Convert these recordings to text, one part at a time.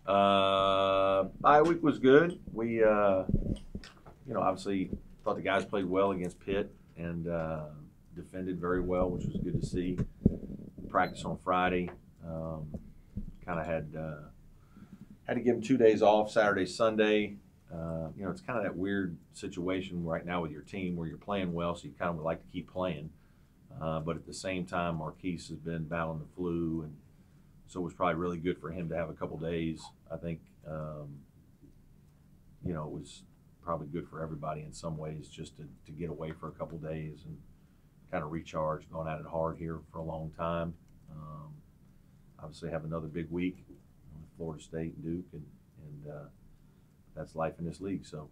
Bye week was good. We, obviously thought the guys played well against Pitt and defended very well, which was good to see. Practice on Friday. Kind of had to give them 2 days off, Saturday, Sunday. It's kind of that weird situation right now with your team where you're playing well, so you kind of would like to keep playing. But at the same time, Marquise has been battling the flu, and so it was probably really good for him to have a couple days. I think, it was probably good for everybody in some ways just to get away for a couple days and kind of recharge. Gone at it hard here for a long time. Obviously, have another big week with Florida State and Duke, and that's life in this league. So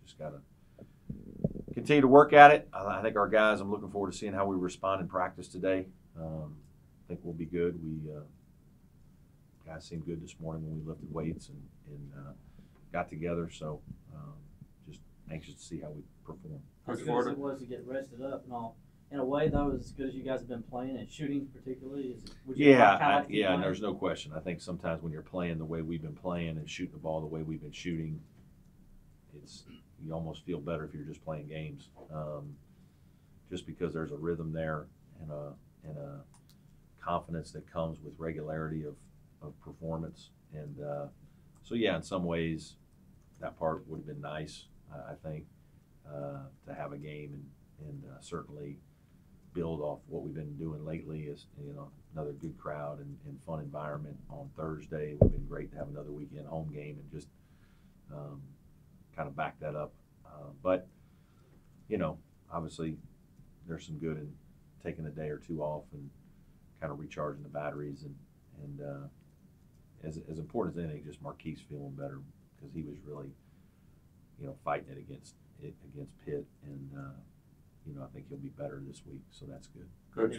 just got to continue to work at it. I think our guys, I'm looking forward to seeing how we respond in practice today. I think we'll be good. Guys seemed good this morning when we lifted weights and got together. So just anxious to see how we perform. As good as it was to get rested up and all, in a way, though, as good as you guys have been playing and shooting particularly, and there's no question. I think sometimes when you're playing the way we've been playing and shooting the ball the way we've been shooting, you almost feel better if you're just playing games, just because there's a rhythm there and a confidence that comes with regularity of performance. And in some ways, that part would have been nice, I think, to have a game and certainly build off what we've been doing lately is, another good crowd and fun environment on Thursday. It would have been great to have another weekend home game and just kind of back that up. But obviously there's some good in taking a day or two off and kind of recharging the batteries and as important as anything, just Marquise feeling better because he was really, fighting it against Pitt and I think he'll be better this week, so that's good. Coach,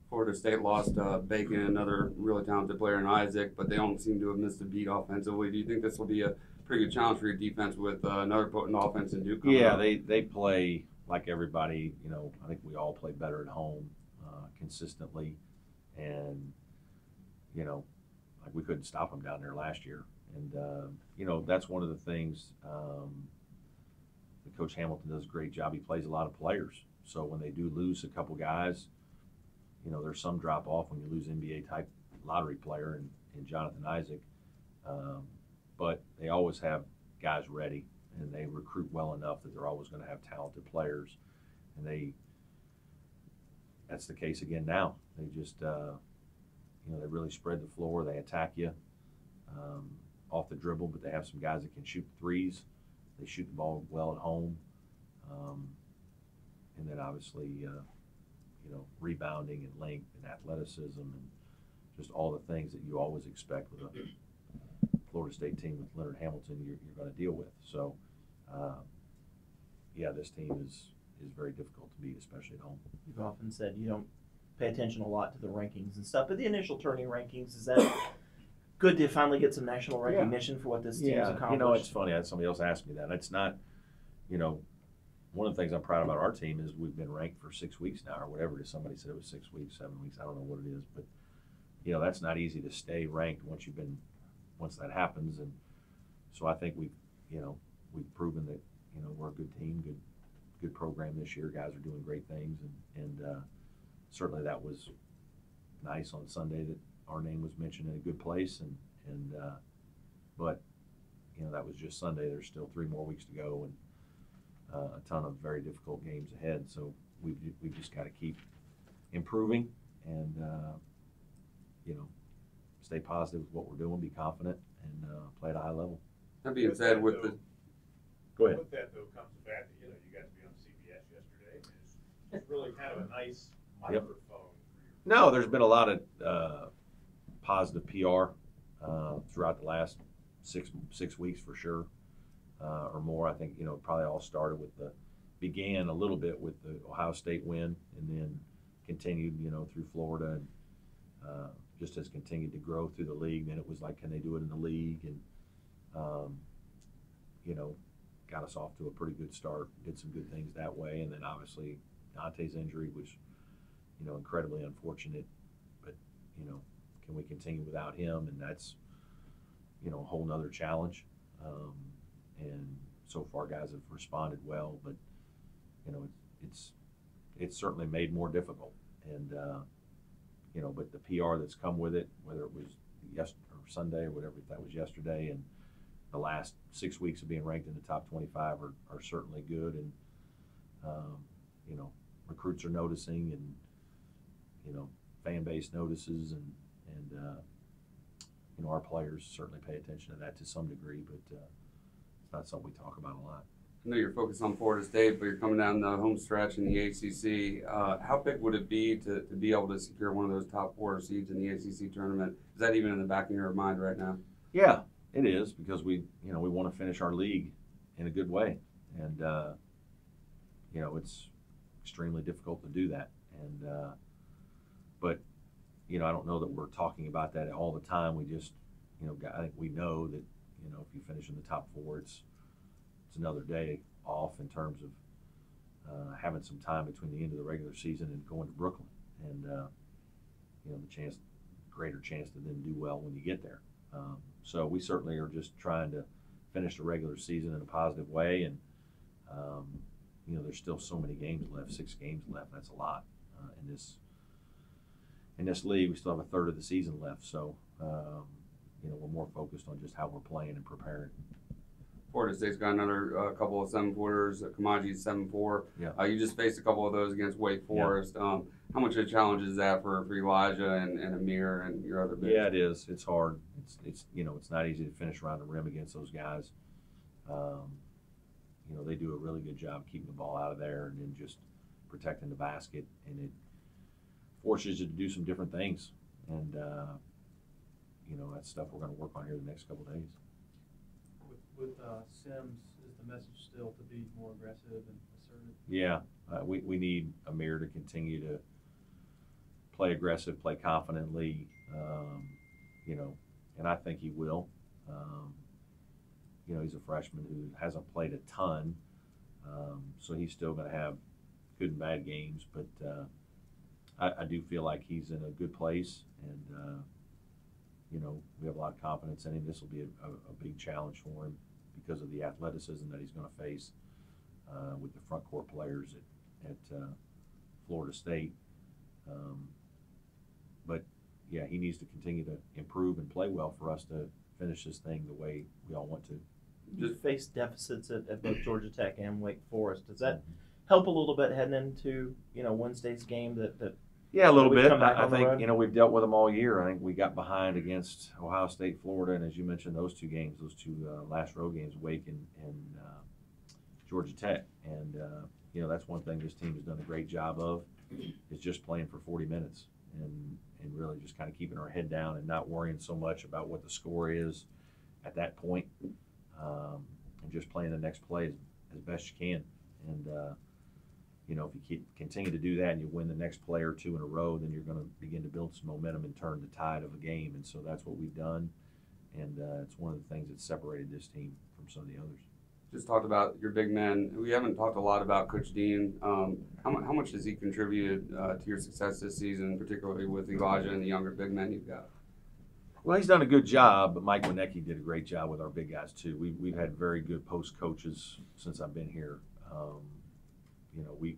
Florida State lost Bacon, another really talented player in Isaac, but they don't seem to have missed a beat offensively. Do you think this will be a pretty good challenge for your defense with another potent offense in Duke? Yeah, they play like everybody. I think we all play better at home consistently, and like we couldn't stop them down there last year. And that's one of the things. Coach Hamilton does a great job. He plays a lot of players. So when they do lose a couple guys, there's some drop off when you lose NBA type lottery player in Jonathan Isaac. But they always have guys ready and they recruit well enough that they're always going to have talented players. And that's the case again now. They just, they really spread the floor. They attack you off the dribble, but they have some guys that can shoot threes. They shoot the ball well at home, and then obviously, rebounding and length and athleticism and just all the things that you always expect with a Florida State team with Leonard Hamilton. You're going to deal with. So, this team is very difficult to beat, especially at home. You've often said you don't pay attention a lot to the rankings and stuff, but the initial tourney rankings, is that good to finally get some national recognition for what this team's accomplished? It's funny. Somebody else asked me that. It's not, one of the things I'm proud about our team is we've been ranked for 6 weeks now or whatever it is. Somebody said it was 6 weeks, 7 weeks. I don't know what it is. But, that's not easy to stay ranked once that happens. And so I think we've proven that, we're a good team, good program this year. Guys are doing great things. And certainly that was nice on Sunday that our name was mentioned in a good place, but that was just Sunday. There's still 3 more weeks to go, and a ton of very difficult games ahead. So we've just got to keep improving and stay positive with what we're doing, be confident, and play at a high level. That being said, go ahead. With that though comes the fact that you got to be on CBS yesterday. It's really kind of a nice microphone. No, there's been a lot of positive PR throughout the last six weeks for sure, or more. I think probably all started began a little bit with the Ohio State win, and then continued through Florida, and just has continued to grow through the league. Then it was like, can they do it in the league? And got us off to a pretty good start. Did some good things that way, and then obviously Dante's injury was incredibly unfortunate, but can we continue without him? And that's, a whole nother challenge. And so far guys have responded well, but, it's certainly made more difficult. And, but the PR that's come with it, whether it was Sunday or whatever, if that was yesterday, and the last 6 weeks of being ranked in the top 25 are certainly good. And, recruits are noticing, and, fan base notices, and our players certainly pay attention to that to some degree, but it's not something we talk about a lot. I know you're focused on Florida State, but you're coming down the home stretch in the ACC. How big would it be to be able to secure one of those top 4 seeds in the ACC tournament? Is that even in the back of your mind right now? Yeah, it is, because we want to finish our league in a good way, and it's extremely difficult to do that. And but I don't know that we're talking about that all the time. We just I think we know that if you finish in the top 4, it's another day off in terms of having some time between the end of the regular season and going to Brooklyn, and the greater chance to then do well when you get there. So we certainly are just trying to finish the regular season in a positive way, and there's still so many games left, 6 games left. That's a lot in this league. We still have a third of the season left, so we're more focused on just how we're playing and preparing. Florida State's got another couple of 7-footers. Kamaji's 7'4". Yeah. You just faced a couple of those against Wake Forest. Yeah. How much of a challenge is that for Elijah and Amir and your other bigs? Yeah, it is. It's hard. It's not easy to finish around the rim against those guys. They do a really good job keeping the ball out of there and then just protecting the basket, and it forces you to do some different things. And that's stuff we're going to work on here the next couple of days. With Sims, is the message still to be more aggressive and assertive? Yeah, we need Amir to continue to play aggressive, play confidently, and I think he will. He's a freshman who hasn't played a ton, so he's still going to have good and bad games, but I do feel like he's in a good place, and we have a lot of confidence in him. This will be a big challenge for him because of the athleticism that he's going to face with the front court players at Florida State. But yeah, he needs to continue to improve and play well for us to finish this thing the way we all want to. You face deficits at both Georgia Tech and Wake Forest. Does that help a little bit heading into Wednesday's game? That Yeah, a little bit. I think we've dealt with them all year. I think we got behind against Ohio State, Florida, and as you mentioned, those two last road games, Wake and Georgia Tech. And that's one thing this team has done a great job of, is just playing for 40 minutes and really just kind of keeping our head down and not worrying so much about what the score is at that point, and just playing the next play as best you can. And if you continue to do that and you win the next play or 2 in a row, then you're going to begin to build some momentum and turn the tide of a game. And so that's what we've done, and it's one of the things that separated this team from some of the others. Just talked about your big men. We haven't talked a lot about Coach Dean. How much has he contributed to your success this season, particularly with Elijah and the younger big men you've got? Well, he's done a good job, but Mike Winecki did a great job with our big guys too. We've had very good post coaches since I've been here.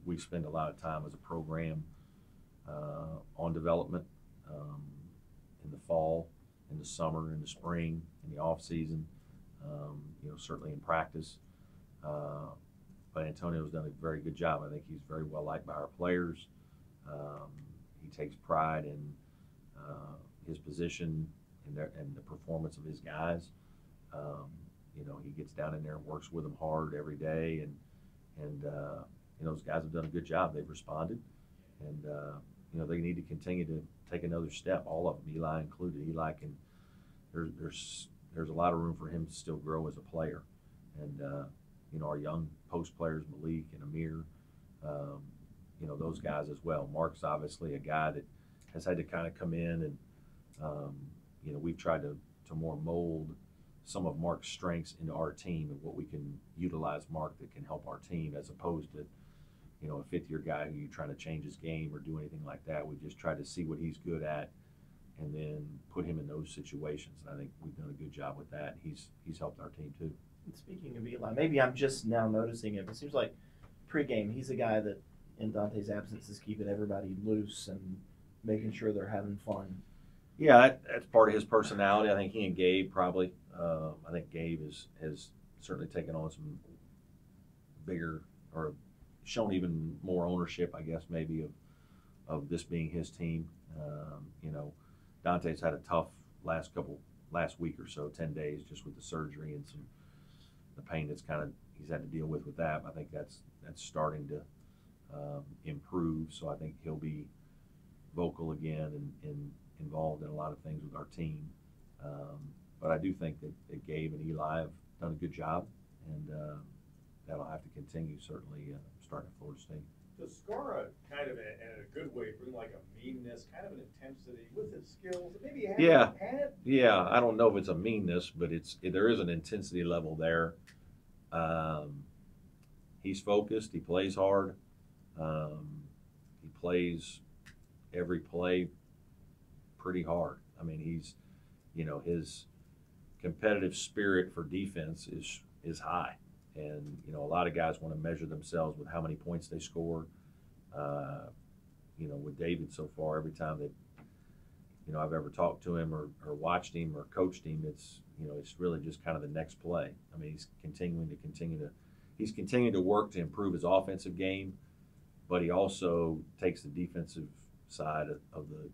We spend a lot of time as a program on development in the fall, in the summer, in the spring, in the off season. Certainly in practice. But Antonio's done a very good job. I think he's very well liked by our players. He takes pride in his position and the performance of his guys. He gets down in there and works with them hard every day, and those guys have done a good job. They've responded, and they need to continue to take another step. All of them, Eli included. Eli can. There's a lot of room for him to still grow as a player, and our young post players, Malik and Amir, those guys as well. Mark's obviously a guy that has had to kind of come in, and we've tried to more mold some of Mark's strengths into our team and what we can utilize Mark that can help our team, as opposed to a fifth-year guy who you're trying to change his game or do anything like that. We just try to see what he's good at and then put him in those situations. And I think we've done a good job with that. He's helped our team too. And speaking of Eli, maybe I'm just now noticing it, but it seems like pregame, he's a guy that in Dante's absence is keeping everybody loose and making sure they're having fun. Yeah, that's part of his personality. I think he and Gabe probably. I think Gabe has certainly taken on some bigger, or shown even more ownership, I guess, maybe of this being his team. You know, Dante's had a tough last week or so, 10 days, just with the surgery and the pain that's he's had to deal with that. I think that's starting to improve. So I think he'll be vocal again and involved in a lot of things with our team. But I do think that Gabe and Eli have done a good job, and that'll have to continue, certainly, starting at Florida State. Does Skara kind of, in a good way, bring like a meanness, kind of an intensity with his skills? Maybe he Yeah. had? Yeah, I don't know if it's a meanness, but there is an intensity level there. He's focused. He plays hard. He plays every play pretty hard. I mean, his competitive spirit for defense is high. And, a lot of guys want to measure themselves with how many points they score. With David so far, every time that, I've ever talked to him or watched him or coached him, it's really just kind of the next play. I mean, he's continuing to work to improve his offensive game, but he also takes the defensive side of the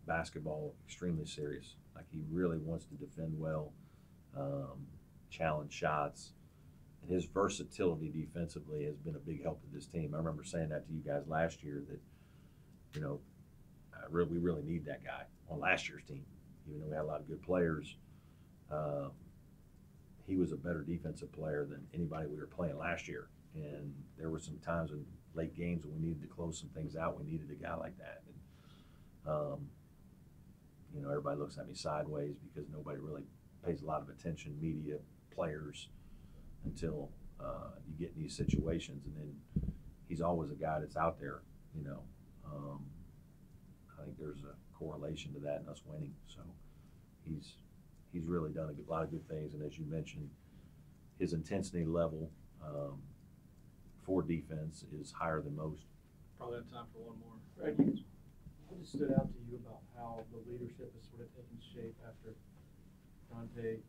basketball extremely serious. Like, he really wants to defend well, challenge shots. And his versatility defensively has been a big help to this team. I remember saying that to you guys last year that, we really need that guy on last year's team. Even though we had a lot of good players, he was a better defensive player than anybody we were playing last year. And there were some times in late games when we needed to close some things out. We needed a guy like that. And, everybody looks at me sideways because nobody really pays a lot of attention, media, players, until you get in these situations. And then he's always a guy that's out there, I think there's a correlation to that and us winning. So he's really done a lot of good things. And as you mentioned, his intensity level for defense is higher than most. Probably have time for one more. Right. What just stood out to you about how the leadership is sort of taking shape after Dante?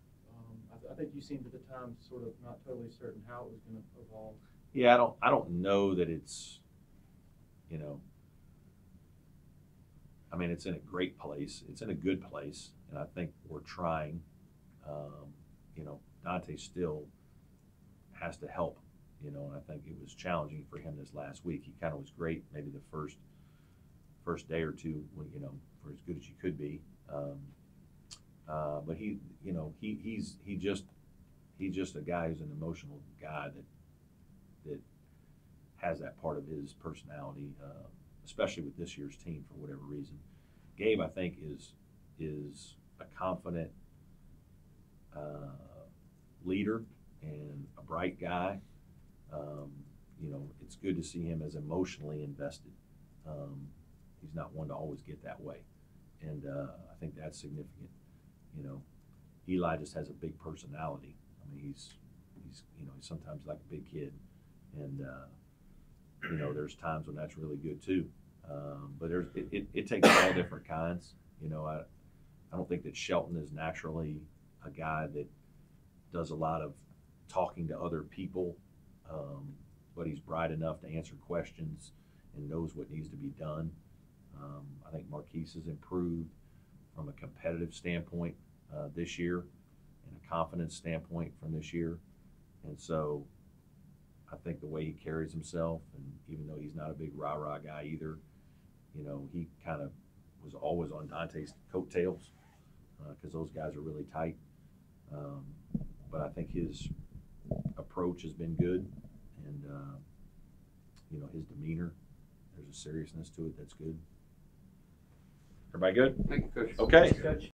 I think you seemed at the time sort of not totally certain how it was going to evolve. Yeah, I don't know that it's, I mean, it's in a great place. It's in a good place, and I think we're trying. Dante still has to help, and I think it was challenging for him this last week. He kind of was great maybe the first day or two, when, for as good as you could be. But he's just a guy who's an emotional guy that has that part of his personality, especially with this year's team for whatever reason. Gabe, I think, is a confident leader and a bright guy. It's good to see him as emotionally invested. He's not one to always get that way, and I think that's significant. Eli just has a big personality. I mean, he's sometimes like a big kid, and there's times when that's really good too. But it takes all different kinds. I don't think that Shelton is naturally a guy that does a lot of talking to other people, but he's bright enough to answer questions and knows what needs to be done. I think Marquise has improved from a competitive standpoint this year and a confidence standpoint from this year. And so I think the way he carries himself, and even though he's not a big rah-rah guy either, he kind of was always on Dante's coattails because those guys are really tight. But I think his approach has been good, and his demeanor, there's a seriousness to it that's good. Everybody good? Thank you, Coach. Okay. Coach.